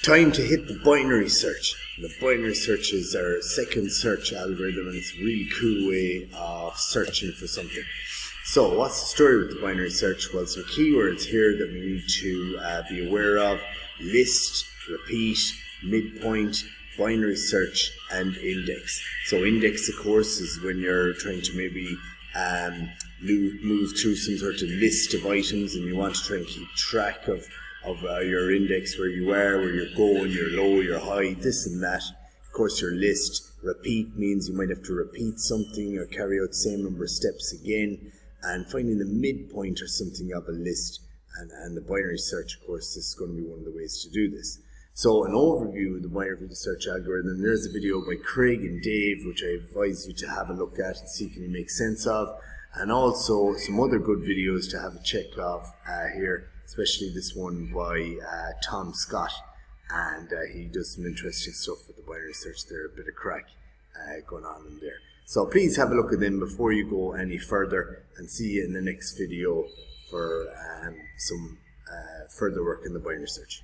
Time to hit the binary search. The binary search is our second search algorithm, and it's a really cool way of searching for something. So what's the story with the binary search? Well, some keywords here that we need to be aware of: list, repeat, midpoint, binary search, and index. So index, of course, is when you're trying to maybe move through some sort of list of items and you want to try and keep track of your index, where you are, where you're going, your low, your high, this and that. Of course, your list. Repeat means you might have to repeat something or carry out the same number of steps again. And finding the midpoint or something of a list. And the binary search, of course, this is going to be one of the ways to do this. So an overview of the binary search algorithm. There's a video by Craig and Dave, which I advise you to have a look at and see can you make sense of. And also some other good videos to have a check of here, especially this one by Tom Scott. And he does some interesting stuff with the binary search there, a bit of crack going on in there. So please have a look at them before you go any further, and see you in the next video for some further work in the binary search.